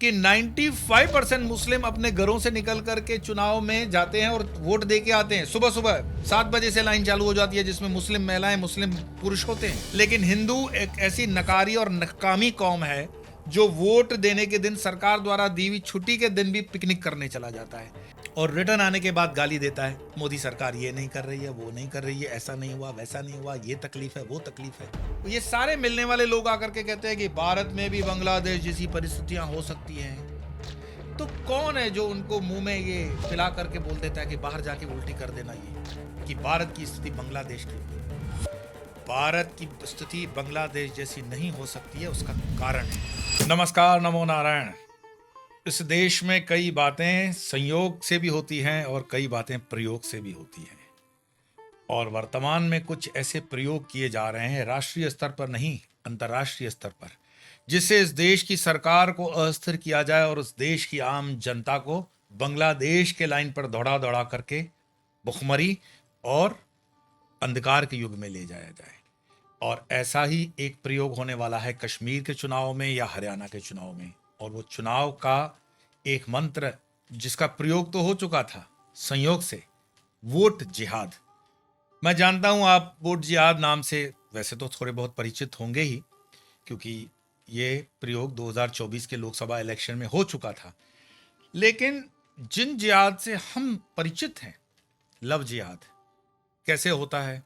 कि 95% मुस्लिम अपने घरों से निकल करके चुनाव में जाते हैं और वोट दे के आते हैं। सुबह सुबह 7 बजे से लाइन चालू हो जाती है, जिसमें मुस्लिम महिलाएं, मुस्लिम पुरुष होते हैं। लेकिन हिंदू एक ऐसी नकारी और नकामी कौम है जो वोट देने के दिन सरकार द्वारा दी हुई छुट्टी के दिन भी पिकनिक करने चला जाता है और रिटर्न आने के बाद गाली देता है, मोदी सरकार ये नहीं कर रही है, वो नहीं कर रही है, ऐसा नहीं हुआ, वैसा नहीं हुआ, ये तकलीफ है, वो तकलीफ है। तो ये सारे मिलने वाले लोग आकर के कहते हैं कि भारत में भी बांग्लादेश जैसी परिस्थितियां हो सकती हैं। तो कौन है जो उनको मुंह में ये पिला करके बोल देता है कि बाहर जाके उल्टी कर देना, ये कि भारत की स्थिति बांग्लादेश की, भारत की स्थिति बांग्लादेश जैसी नहीं हो सकती है, उसका कारण है। नमस्कार, नमो नारायण। इस देश में कई बातें संयोग से भी होती हैं और कई बातें प्रयोग से भी होती हैं, और वर्तमान में कुछ ऐसे प्रयोग किए जा रहे हैं राष्ट्रीय स्तर पर नहीं, अंतर्राष्ट्रीय स्तर पर, जिससे इस देश की सरकार को अस्थिर किया जाए और उस देश की आम जनता को बांग्लादेश के लाइन पर दौड़ा दौड़ा करके भुखमरी और अंधकार के युग में ले जाया जाए। और ऐसा ही एक प्रयोग होने वाला है कश्मीर के चुनाव में या हरियाणा के चुनाव में, और वो चुनाव का एक मंत्र जिसका प्रयोग तो हो चुका था संयोग से, वोट जिहाद। मैं जानता हूं आप वोट जिहाद नाम से वैसे तो थोड़े बहुत परिचित होंगे ही, क्योंकि ये प्रयोग 2024 के लोकसभा इलेक्शन में हो चुका था। लेकिन जिन जिहाद से हम परिचित हैं, लव जिहाद कैसे होता है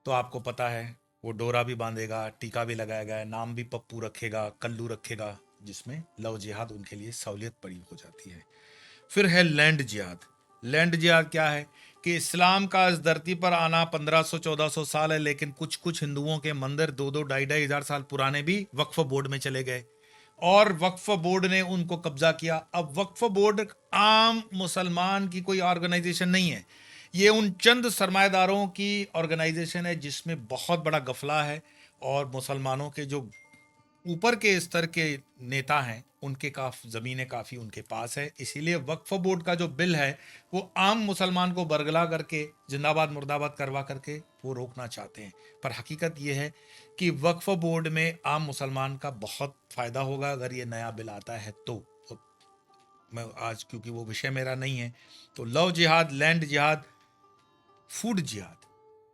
तो आपको पता है। वो डोरा भी बांधेगा, टीका भी लगाएगा, नाम भी पप्पू रखेगा, कल्लू रखेगा, जिसमें लव जिहाद उनके लिए सहूलियत पड़ी हो जाती है। फिर है लैंड जिहाद। लैंड जिहाद क्या है कि इस्लाम का इस धरती पर आना 1500-1400 साल है, लेकिन कुछ कुछ हिंदुओं के मंदिर 2-2 ढाई साल पुराने भी वक्फ बोर्ड में चले गए और वक्फ बोर्ड ने उनको कब्जा किया। अब वक्फ बोर्ड आम मुसलमान की कोई ऑर्गेनाइजेशन नहीं है, ये उन चंद सरमाएदारों की ऑर्गेनाइजेशन है जिसमें बहुत बड़ा गफला है, और मुसलमानों के जो ऊपर के स्तर के नेता हैं उनके ज़मीनें काफ़ी उनके पास है। इसीलिए वक्फ बोर्ड का जो बिल है वो आम मुसलमान को बरगला करके जिंदाबाद मुर्दाबाद करवा करके वो रोकना चाहते हैं। पर हकीकत ये है कि वक्फ बोर्ड में आम मुसलमान का बहुत फ़ायदा होगा अगर ये नया बिल आता है तो मैं आज, क्योंकि वो विषय मेरा नहीं है, तो लव जिहाद, लैंड जिहाद, फूड जिहाद।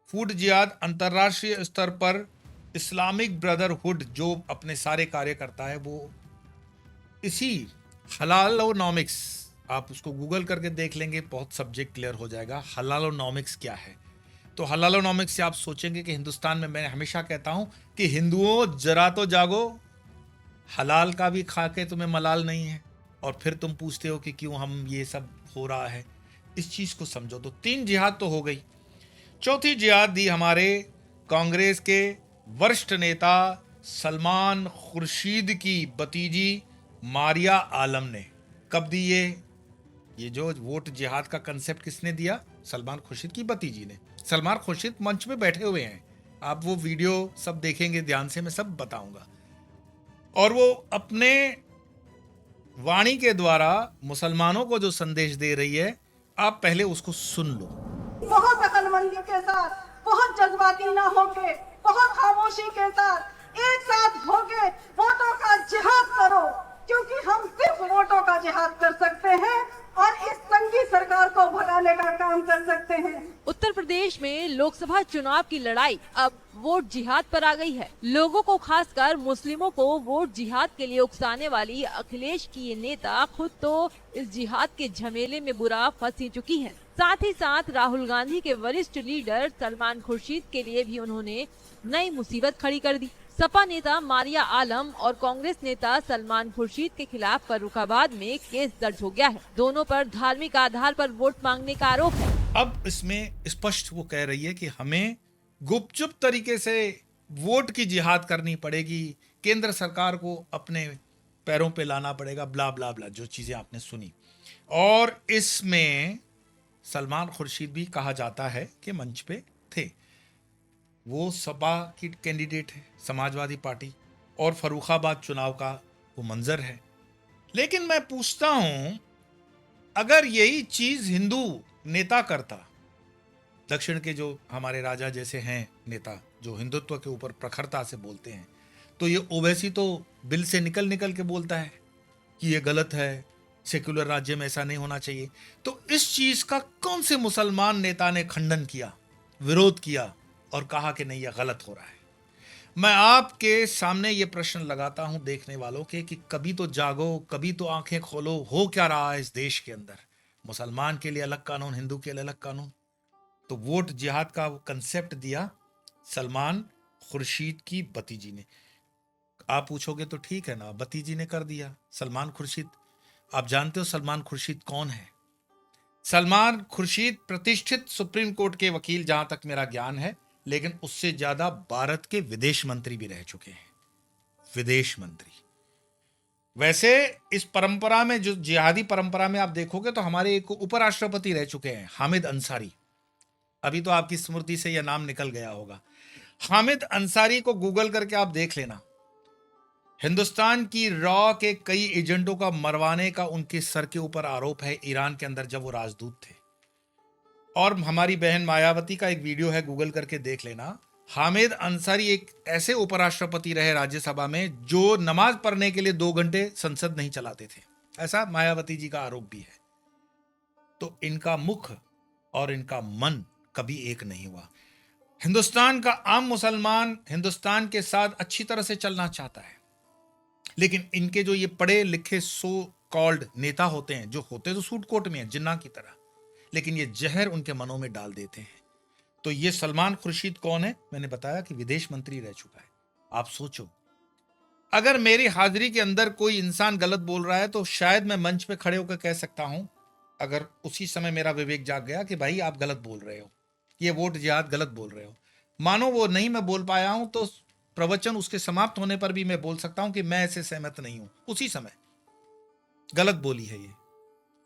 फूड जिहाद अंतर्राष्ट्रीय स्तर पर इस्लामिक ब्रदरहुड जो अपने सारे कार्य करता है वो इसी हलालोनॉमिक्स, आप उसको गूगल करके देख लेंगे, बहुत सब्जेक्ट क्लियर हो जाएगा हलालोनॉमिक्स क्या है। तो हलालोनॉमिक्स से आप सोचेंगे कि हिंदुस्तान में, मैं हमेशा कहता हूं कि हिंदुओं जरा तो जागो, हलाल का भी खा के तुम्हें मलाल नहीं है और फिर तुम पूछते हो कि क्यों हम ये सब हो रहा है। इस चीज को समझो। तो 3 जिहाद तो हो गई। चौथी जिहाद दी हमारे कांग्रेस के वरिष्ठ नेता सलमान खुर्शीद की भतीजी मारिया आलम ने। कब दी ये जो वोट जिहाद का कंसेप्ट किसने दिया? सलमान खुर्शीद की भतीजी ने। सलमान खुर्शीद मंच में बैठे हुए हैं, आप वो वीडियो सब देखेंगे ध्यान से, मैं सब बताऊंगा। और वो अपने वाणी के द्वारा मुसलमानों को जो संदेश दे रही है, आप पहले उसको सुन लो। बहुत अकलमंदी के साथ, बहुत जज्बाती ना होके, बहुत खामोशी के साथ एक साथ होके वोटों का जिहाद करो, क्योंकि हम सिर्फ वोटों का जिहाद कर सकते हैं और इस संगी सरकार को भगाने का काम कर सकते हैं। उत्तर प्रदेश में लोकसभा चुनाव की लड़ाई अब वोट जिहाद पर आ गई है। लोगों को, खासकर मुस्लिमों को वोट जिहाद के लिए उकसाने वाली अखिलेश की ये नेता खुद तो इस जिहाद के झमेले में बुरा फंस ही चुकी है। साथ ही साथ राहुल गांधी के वरिष्ठ लीडर सलमान खुर्शीद के लिए भी उन्होंने नई मुसीबत खड़ी कर दी। सपा नेता मारिया आलम और कांग्रेस नेता सलमान खुर्शीद के खिलाफ फर्रुखाबाद में केस दर्ज हो गया है। दोनों पर धार्मिक आधार पर वोट मांगने का आरोप है। अब इसमें स्पष्ट वो कह रही है कि हमें गुपचुप तरीके से वोट की जिहाद करनी पड़ेगी, केंद्र सरकार को अपने पैरों पे लाना पड़ेगा, ब्ला ब्ला ब्ला, जो चीजें आपने सुनी। और इसमें सलमान खुर्शीद भी कहा जाता है कि मंच पे थे। वो सपा की कैंडिडेट है, समाजवादी पार्टी, और फर्रुखाबाद चुनाव का वो मंजर है। लेकिन मैं पूछता हूं, अगर यही चीज हिंदू नेता करता, दक्षिण के जो हमारे राजा जैसे हैं नेता जो हिंदुत्व के ऊपर प्रखरता से बोलते हैं, तो ये ओवैसी तो बिल से निकल निकल के बोलता है कि ये गलत है, सेक्युलर राज्य में ऐसा नहीं होना चाहिए। तो इस चीज का कौन से मुसलमान नेता ने खंडन किया, विरोध किया और कहा कि नहीं, यह गलत हो रहा है? मैं आपके सामने ये प्रश्न लगाता हूं देखने वालों के कि कभी तो जागो, कभी तो आंखें खोलो, हो क्या रहा है इस देश के अंदर? मुसलमान के लिए अलग कानून, हिंदू के लिए अलग कानून। तो वोट जिहाद का कंसेप्ट दिया सलमान खुर्शीद की भतीजी ने। आप पूछोगे तो ठीक है ना, भतीजी ने कर दिया। सलमान खुर्शीद, आप जानते हो सलमान खुर्शीद कौन है? सलमान खुर्शीद प्रतिष्ठित सुप्रीम कोर्ट के वकील, जहां तक मेरा ज्ञान है, लेकिन उससे ज्यादा भारत के विदेश मंत्री भी रह चुके हैं। विदेश मंत्री। वैसे इस परंपरा में, जो जिहादी परंपरा में आप देखोगे तो हमारे एक उपराष्ट्रपति रह चुके हैं, हामिद अंसारी। अभी तो आपकी स्मृति से यह नाम निकल गया होगा। हामिद अंसारी को गूगल करके आप देख लेना। हिंदुस्तान की रॉ के कई एजेंटों का मरवाने का उनके सर के ऊपर आरोप है ईरान के अंदर, जब वो राजदूत थे। और हमारी बहन मायावती का एक वीडियो है, गूगल करके देख लेना। हामिद अंसारी एक ऐसे उपराष्ट्रपति रहे राज्यसभा में जो नमाज पढ़ने के लिए 2 घंटे संसद नहीं चलाते थे, ऐसा मायावती जी का आरोप भी है। तो इनका मुख और इनका मन कभी एक नहीं हुआ। हिंदुस्तान का आम मुसलमान हिंदुस्तान के साथ अच्छी तरह से चलना चाहता है, लेकिन इनके जो ये पढ़े लिखे सो कॉल्ड नेता होते हैं, जो होते तो सूट कोट में हैं जिन्ना की तरह, लेकिन ये जहर उनके मनों में डाल देते हैं। तो ये सलमान खुर्शीद कौन है? मैंने बताया कि विदेश मंत्री रह चुका है। आप सोचो, अगर मेरी हाजिरी के अंदर कोई इंसान गलत बोल रहा है तो शायद मैं मंच पे खड़े होकर कह सकता हूं, अगर उसी समय मेरा विवेक जाग गया कि भाई आप गलत बोल रहे हो, ये वोट जिहाद गलत बोल रहे हो। मानो वो नहीं मैं बोल पाया हूं तो प्रवचन उसके समाप्त होने पर भी मैं बोल सकता हूं कि मैं ऐसे सहमत नहीं हूं, उसी समय गलत बोली है ये।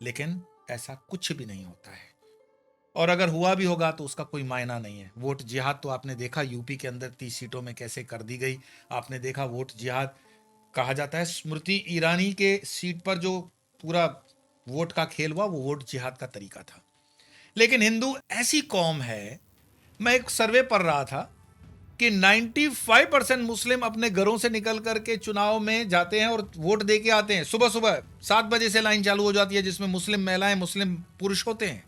लेकिन ऐसा कुछ भी नहीं होता है, और अगर हुआ भी होगा तो उसका कोई मायना नहीं है। वोट जिहाद तो आपने देखा यूपी के अंदर 30 सीटों में कैसे कर दी गई। आपने देखा वोट जिहाद कहा जाता है, स्मृति ईरानी के सीट पर जो पूरा वोट का खेल हुआ वो वोट जिहाद का तरीका था। लेकिन हिंदू ऐसी कौम है, मैं एक सर्वे पढ़ रहा था कि 95% मुस्लिम अपने घरों से निकल करके चुनाव में जाते हैं और वोट दे के आते हैं। सुबह सुबह 7 बजे से लाइन चालू हो जाती है, जिसमें मुस्लिम महिलाएं, मुस्लिम पुरुष होते हैं।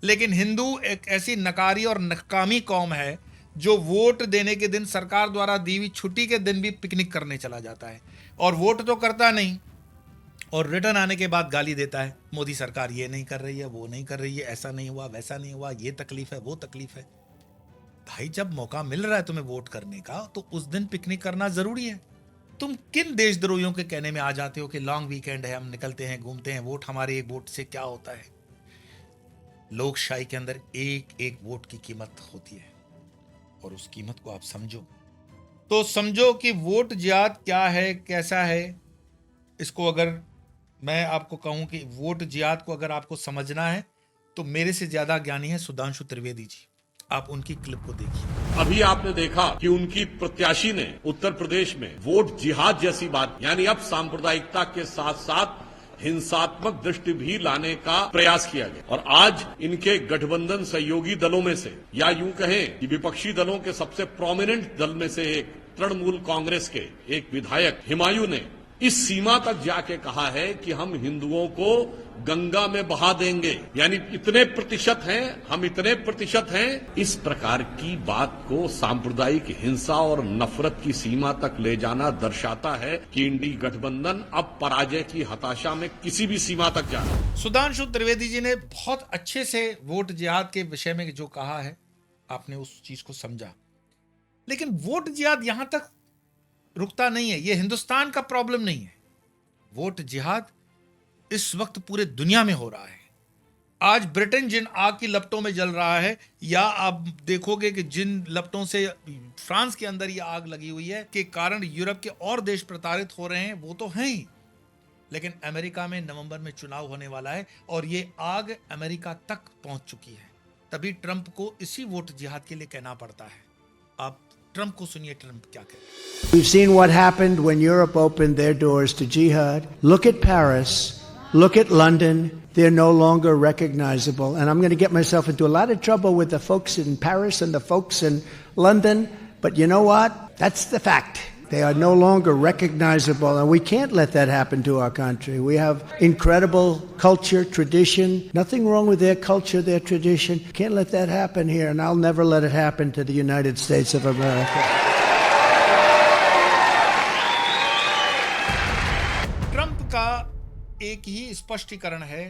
लेकिन हिंदू एक ऐसी नकारी और नकामी कौम है जो वोट देने के दिन सरकार द्वारा दी हुई छुट्टी के दिन भी पिकनिक करने चला जाता है, और वोट तो करता नहीं, और रिटर्न आने के बाद गाली देता है, मोदी सरकार ये नहीं कर रही है, वो नहीं कर रही है, ऐसा नहीं हुआ, वैसा नहीं हुआ, ये तकलीफ है, वो तकलीफ है। भाई जब मौका मिल रहा है तुम्हें वोट करने का तो उस दिन पिकनिक करना जरूरी है। तुम किन देशद्रोहियों के कहने में आ जाते हो कि लॉन्ग वीकेंड है, हम निकलते हैं, घूमते हैं, वोट हमारे एक वोट से क्या होता है? लोकशाही के अंदर एक एक वोट की कीमत होती है, और उस कीमत को आप समझो। तो समझो कि वोट जिहाद क्या है, कैसा है। इसको अगर मैं आपको कहूं कि वोट जिहाद को अगर आपको समझना है तो मेरे से ज्यादा ज्ञानी है सुधांशु त्रिवेदी जी। आप उनकी क्लिप को देखिए। अभी आपने देखा कि उनकी प्रत्याशी ने उत्तर प्रदेश में वोट जिहाद जैसी बात, यानी अब सांप्रदायिकता के साथ साथ हिंसात्मक दृष्टि भी लाने का प्रयास किया गया। और आज इनके गठबंधन सहयोगी दलों में से, या यूं कहें कि विपक्षी दलों के सबसे प्रोमिनेंट दल में से एक तृणमूल कांग्रेस के एक विधायक हिमायू ने इस सीमा तक जाके कहा है कि हम हिंदुओं को गंगा में बहा देंगे, यानी इतने प्रतिशत हैं, हम इतने प्रतिशत हैं। इस प्रकार की बात को सांप्रदायिक हिंसा और नफरत की सीमा तक ले जाना दर्शाता है कि इंडी गठबंधन अब पराजय की हताशा में किसी भी सीमा तक जा रहा है। सुधांशु त्रिवेदी जी ने बहुत अच्छे से वोट जिहाद के विषय में जो कहा है, आपने उस चीज को समझा। लेकिन वोट जिहाद यहां तक रुकता नहीं है, यह हिंदुस्तान का प्रॉब्लम नहीं है। वोट जिहाद इस वक्त पूरे दुनिया में हो रहा है। आज ब्रिटेन जिन आग की लपटों में जल रहा है, या आप देखोगे कि जिन लपटों से फ्रांस के अंदर यह आग लगी हुई है के कारण यूरोप के और देश प्रताड़ित हो रहे हैं, वो तो हैं ही। लेकिन अमेरिका में नवंबर में चुनाव होने वाला है और ये आग अमेरिका तक पहुंच चुकी है। तभी ट्रंप को इसी वोट जिहाद के लिए कहना पड़ता है। आप ट्रंप को सुनिए, ट्रंप क्या कहते हैं। We've seen what happened when Europe opened their doors to jihad. Look at Paris. Look at London. They're no longer recognizable. And I'm going to get myself into a lot of trouble with the folks in Paris and the folks in London. But you know what? That's the fact. They are no longer recognizable, and we can't let that happen to our country. We have incredible culture, tradition. Nothing wrong with their culture, their tradition. Can't let that happen here, and I'll never let it happen to the United States of America. Trump का एक ही स्पष्टीकरण है,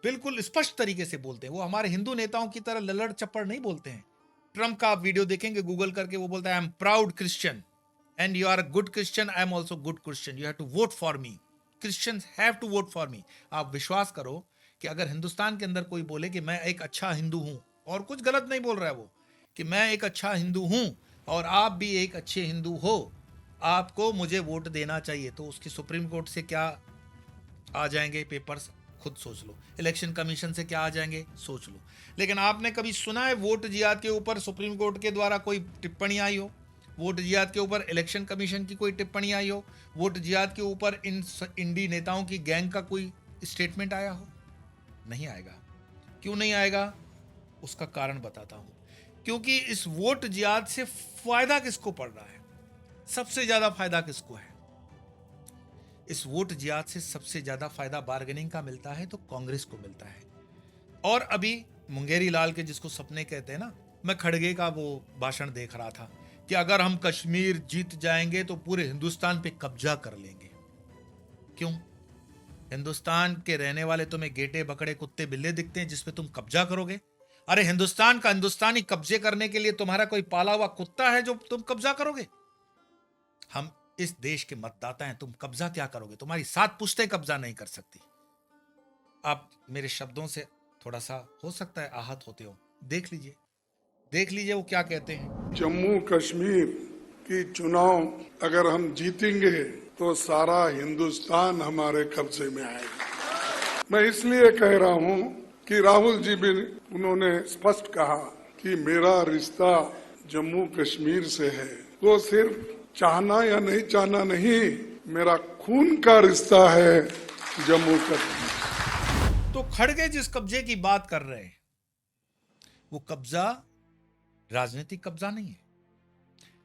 बिल्कुल स्पष्ट तरीके से बोलते हैं। वो हमारे हिंदू नेताओं की तरह ललड़ चप्पड़ नहीं बोलते हैं। ट्रंप का आप वीडियो देखेंगे गूगल करके, वो बोलता है I am proud Christian and you are a good Christian, I am also good Christian, you have to vote for me, Christians have to vote for me। आप विश्वास करो कि अगर हिंदुस्तान के अंदर कोई बोले कि मैं एक अच्छा हिंदू हूं, और कुछ गलत नहीं बोल रहा है वो, कि मैं एक अच्छा हिंदू हूं और आप भी एक अच्छे हिंदू हो, आपको मुझे वोट देना चाहिए, तो उसकी सुप्रीम कोर्ट से क्या आ जाएंगे पेपर्स, खुद सोच लो। इलेक्शन कमीशन से क्या आ जाएंगे, सोच लो। लेकिन आपने कभी सुना है वोट जिहाद के ऊपर सुप्रीम कोर्ट के द्वारा कोई टिप्पणी आई हो? वोट जिहाद के ऊपर इलेक्शन कमीशन की कोई टिप्पणी आई हो? वोट जिहाद के ऊपर इन इंडी नेताओं की गैंग का कोई स्टेटमेंट आया हो? नहीं आएगा। क्यों नहीं आएगा? उसका कारण बताता हूं। क्योंकि इस वोट जिहाद से फायदा किसको पड़ रहा है? सबसे ज्यादा फायदा किसको है? इस वोट जिहाद से सबसे ज्यादा फायदा बार्गेनिंग का मिलता है तो कांग्रेस को मिलता है। और अभी मुंगेरी लाल के, जिसको सपने कहते हैं ना, मैं खड़गे का वो भाषण देख रहा था कि अगर हम कश्मीर जीत जाएंगे तो पूरे हिंदुस्तान पे कब्जा कर लेंगे। क्यों? हिंदुस्तान के रहने वाले तुम्हें गेटे बकड़े कुत्ते बिल्ले दिखते हैं जिसपे तुम कब्जा करोगे? अरे हिंदुस्तान का हिंदुस्तानी कब्जे करने के लिए तुम्हारा कोई पाला हुआ कुत्ता है जो तुम कब्जा करोगे? हम इस देश के मतदाता हैं, तुम कब्जा क्या करोगे? तुम्हारी 7 पुश्तें कब्जा नहीं कर सकती। आप मेरे शब्दों से थोड़ा सा हो सकता है आहत होते हो, देख लीजिए वो क्या कहते हैं। जम्मू कश्मीर की चुनाव अगर हम जीतेंगे तो सारा हिंदुस्तान हमारे कब्जे में आएगा। मैं इसलिए कह रहा हूं कि राहुल जी भी उन्होंने स्पष्ट कहा कि मेरा रिश्ता जम्मू कश्मीर से है। वो सिर्फ चाहना या नहीं चाहना नहीं, मेरा खून का रिश्ता है जम्मू कश्मीर। तो खड़गे जिस कब्जे की बात कर रहे हैं वो कब्जा राजनीतिक कब्जा नहीं है,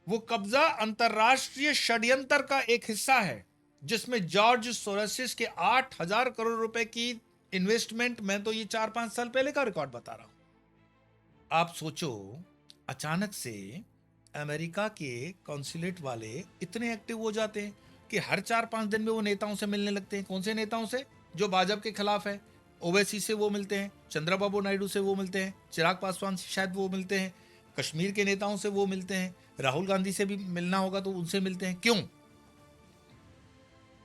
वो कब्जा अंतरराष्ट्रीय षड्यंत्र का एक हिस्सा है जिसमें जॉर्ज सोरोस के 8,000 करोड़ रुपए की इन्वेस्टमेंट, मैं तो ये 4-5 साल पहले का रिकॉर्ड बता रहा हूं। आप सोचो, अचानक से अमेरिका के कॉन्सुलेट वाले इतने एक्टिव हो जाते हैं कि हर 4-5 दिन में वो नेताओं से मिलने लगते हैं। कौन से नेताओं से? जो भाजपा के खिलाफ है। ओवैसी से वो मिलते हैं, चंद्रबाबू नायडू से वो मिलते हैं, चिराग पासवान से शायद वो मिलते हैं, कश्मीर के नेताओं से वो मिलते हैं, राहुल गांधी से भी मिलना होगा तो उनसे मिलते हैं। क्यों?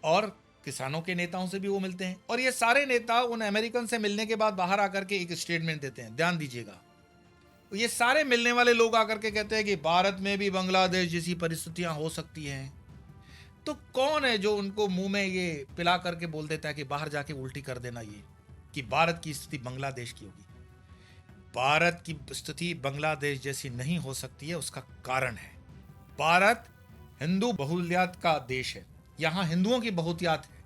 और किसानों के नेताओं से भी वो मिलते हैं। और ये सारे नेता उन अमेरिकन से मिलने के बाद बाहर आकर के एक स्टेटमेंट देते हैं, ध्यान दीजिएगा। ये सारे मिलने वाले लोग आकर के कहते हैं कि भारत में भी बांग्लादेश जैसी परिस्थितियां हो सकती हैं। तो कौन है जो उनको मुंह में ये पिला करके बोल देता है कि बाहर जाके उल्टी कर देना, ये कि भारत की स्थिति बांग्लादेश की होगी? भारत की स्थिति बांग्लादेश जैसी नहीं हो सकती है। उसका कारण है, भारत हिंदू बहुल्यता का देश है। यहाँ हिंदुओं की बहुतियात है,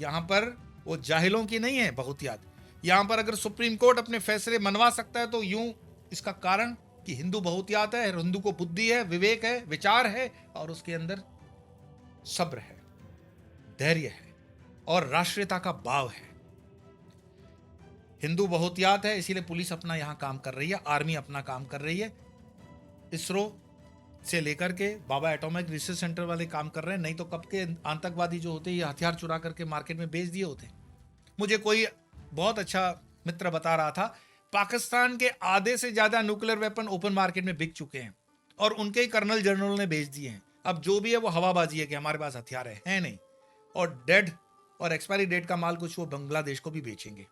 यहाँ पर वो जाहिलों की नहीं है बहुतियात। यहाँ पर अगर सुप्रीम कोर्ट अपने फैसले मनवा सकता है तो यूं, इसका कारण कि हिंदू बहुतियात है, हिंदू को बुद्धि है, विवेक है, विचार है, और उसके अंदर सब्र है, धैर्य है और राष्ट्रीयता का भाव है। हिंदू बहुतियात है, इसीलिए पुलिस अपना यहां काम कर रही है, आर्मी अपना काम कर रही है, इसरो से लेकर के बाबा एटॉमिक रिसर्च सेंटर वाले काम कर रहे हैं। नहीं तो कब के आतंकवादी जो होते हैं ये हथियार चुरा करके मार्केट में बेच दिए होते। मुझे कोई बहुत अच्छा मित्र बता रहा था, पाकिस्तान के आधे से ज्यादा न्यूक्लियर वेपन ओपन मार्केट में बिक चुके हैं और उनके ही कर्नल जनरल ने बेच दिए हैं। अब जो भी है वो हवाबाजी है कि हमारे पास हथियार है नहीं, और डेड और एक्सपायरी डेट का माल कुछ वो बांग्लादेश को भी बेचेंगे।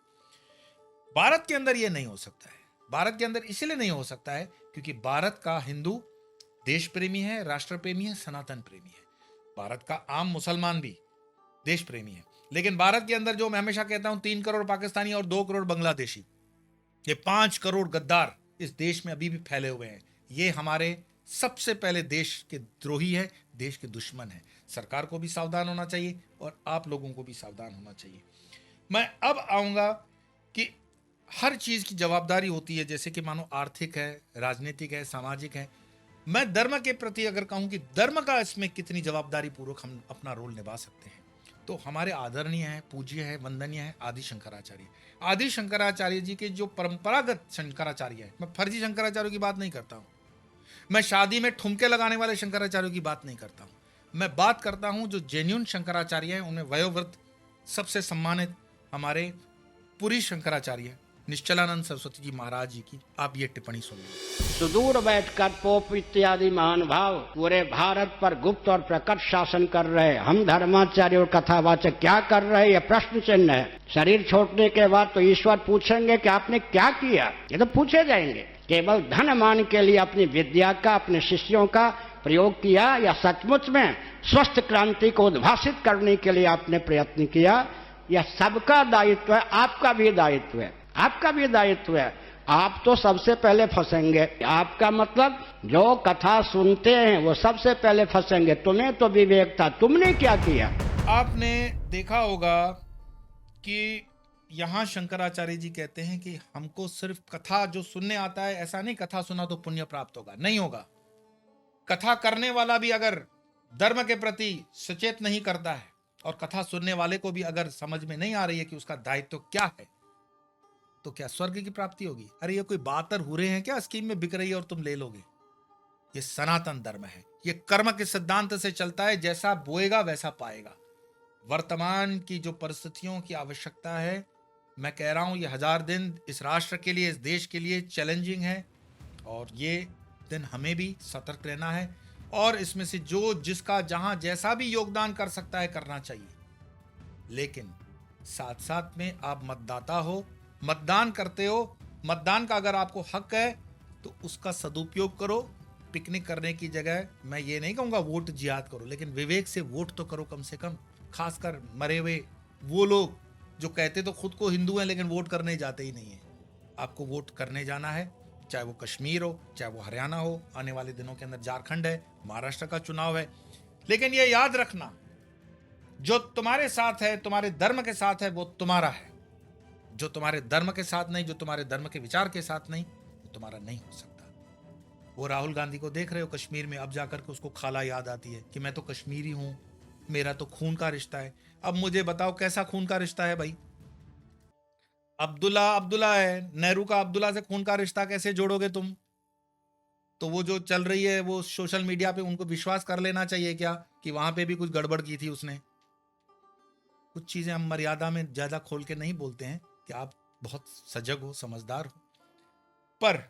भारत के अंदर ये नहीं हो सकता है। भारत के अंदर इसलिए नहीं हो सकता है क्योंकि भारत का हिंदू देश प्रेमी है, राष्ट्र प्रेमी है, सनातन प्रेमी है। भारत का आम मुसलमान भी देश प्रेमी है। लेकिन भारत के अंदर जो मैं हमेशा कहता हूं 3 करोड़ पाकिस्तानी और 2 करोड़ बांग्लादेशी, ये 5 करोड़ गद्दार इस देश में अभी भी फैले हुए हैं। ये हमारे सबसे पहले देश के द्रोही है, देश के दुश्मन है। सरकार को भी सावधान होना चाहिए और आप लोगों को भी सावधान होना चाहिए। मैं अब आऊंगा कि हर चीज की जवाबदारी होती है, जैसे कि मानो आर्थिक है, राजनीतिक है, सामाजिक है। मैं धर्म के प्रति अगर कहूं कि धर्म का इसमें कितनी जवाबदारी पूर्वक हम अपना रोल निभा सकते हैं, तो हमारे आदरणीय है, पूज्य है, वंदनीय है आदि शंकराचार्य। आदि शंकराचार्य जी के जो परंपरागत शंकराचार्य है, मैं फर्जी शंकराचार्यों की बात नहीं करता हूं, मैं शादी में ठुमके लगाने वाले शंकराचार्यों की बात नहीं करता हूं, मैं बात करता हूं जो जेन्युइन शंकराचार्य हैं, उन्हें वयोवृद्ध सबसे सम्मानित हमारे पुरी शंकराचार्य निश्चलानंद सरस्वती जी महाराज जी की आप ये टिप्पणी सुनिए। सुदूर बैठकर पोप इत्यादि महानुभाव पूरे भारत पर गुप्त और प्रकट शासन कर रहे, हम धर्माचार्य और कथावाचक क्या कर रहे, ये प्रश्न चिन्ह है। शरीर छोड़ने के बाद तो ईश्वर पूछेंगे कि आपने क्या किया, ये तो पूछे जाएंगे। केवल धन मान के लिए अपनी विद्या का, अपने शिष्यों का प्रयोग किया, या सचमुच में स्वस्थ क्रांति को उद्भासित करने के लिए आपने प्रयत्न किया, यह सबका दायित्व है, आपका भी दायित्व है, आपका भी दायित्व है। आप तो सबसे पहले फंसेंगे, आपका मतलब जो कथा सुनते हैं वो सबसे पहले फंसेंगे। तुम्हें तो विवेक था, तुमने क्या किया? आपने देखा होगा कि यहाँ शंकराचार्य जी कहते हैं कि हमको सिर्फ कथा जो सुनने आता है, ऐसा नहीं कथा सुना तो पुण्य प्राप्त होगा, नहीं होगा। कथा करने वाला भी अगर धर्म के प्रति सचेत नहीं करता है और कथा सुनने वाले को भी अगर समझ में नहीं आ रही है कि उसका दायित्व क्या है, तो क्या स्वर्ग की प्राप्ति होगी? अरे ये कोई बातर हो रहे हैं क्या, स्कीम में बिक रही है और तुम ले लोगे? ये सनातन धर्म है, ये कर्म के सिद्धांत से चलता है, जैसा बोएगा वैसा पाएगा। वर्तमान की जो परिस्थितियों की आवश्यकता है, मैं कह रहा हूं ये 1000 दिन इस राष्ट्र के लिए, इस देश के लिए चैलेंजिंग है, और ये दिन हमें भी सतर्क रहना है और इसमें से जो जिसका जहां जैसा भी योगदान कर सकता है करना चाहिए। लेकिन साथ साथ में आप मतदाता हो, मतदान करते हो, मतदान का अगर आपको हक है तो उसका सदुपयोग करो। पिकनिक करने की जगह मैं ये नहीं कहूँगा वोट जिहाद करो, लेकिन विवेक से वोट तो करो कम से कम। खासकर मरे हुए वो लोग जो कहते तो खुद को हिंदू हैं लेकिन वोट करने जाते ही नहीं है। आपको वोट करने जाना है, चाहे वो कश्मीर हो, चाहे वो हरियाणा हो, आने वाले दिनों के अंदर झारखंड है, महाराष्ट्र का चुनाव है। लेकिन ये याद रखना, जो तुम्हारे साथ है, तुम्हारे धर्म के साथ है, वो तुम्हारा है। जो तुम्हारे धर्म के साथ नहीं, जो तुम्हारे धर्म के विचार के साथ नहीं, वो तुम्हारा नहीं हो सकता। वो राहुल गांधी को देख रहे हो कश्मीर में, अब जाकर के उसको खाला याद आती है कि मैं तो कश्मीरी हूं, मेरा तो खून का रिश्ता है। अब मुझे बताओ कैसा खून का रिश्ता है भाई? अब्दुल्ला है, नेहरू का अब्दुल्ला से खून का रिश्ता कैसे जोड़ोगे तुम? तो वो जो चल रही है वो सोशल मीडिया पे, उनको विश्वास कर लेना चाहिए क्या कि वहां पे भी कुछ गड़बड़ की थी उसने? कुछ चीजें हम मर्यादा में ज्यादा खोल के नहीं बोलते हैं कि आप बहुत सजग हो, समझदार हो, पर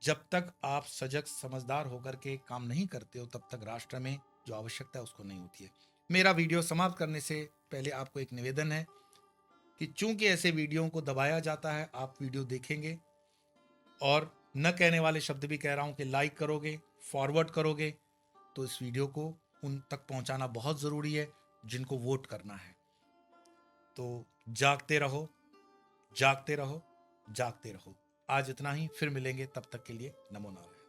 जब तक आप सजग समझदार होकर के काम नहीं करते हो तब तक राष्ट्र में जो आवश्यकता है उसको नहीं होती है। मेरा वीडियो समाप्त करने से पहले आपको एक निवेदन है कि चूंकि ऐसे वीडियो को दबाया जाता है, आप वीडियो देखेंगे और न कहने वाले शब्द भी कह रहा हूं कि लाइक करोगे, फॉरवर्ड करोगे, तो इस वीडियो को उन तक पहुंचाना बहुत जरूरी है जिनको वोट करना है। तो जागते रहो, जागते रहो, जागते रहो। आज इतना ही, फिर मिलेंगे, तब तक के लिए नमो नारायण।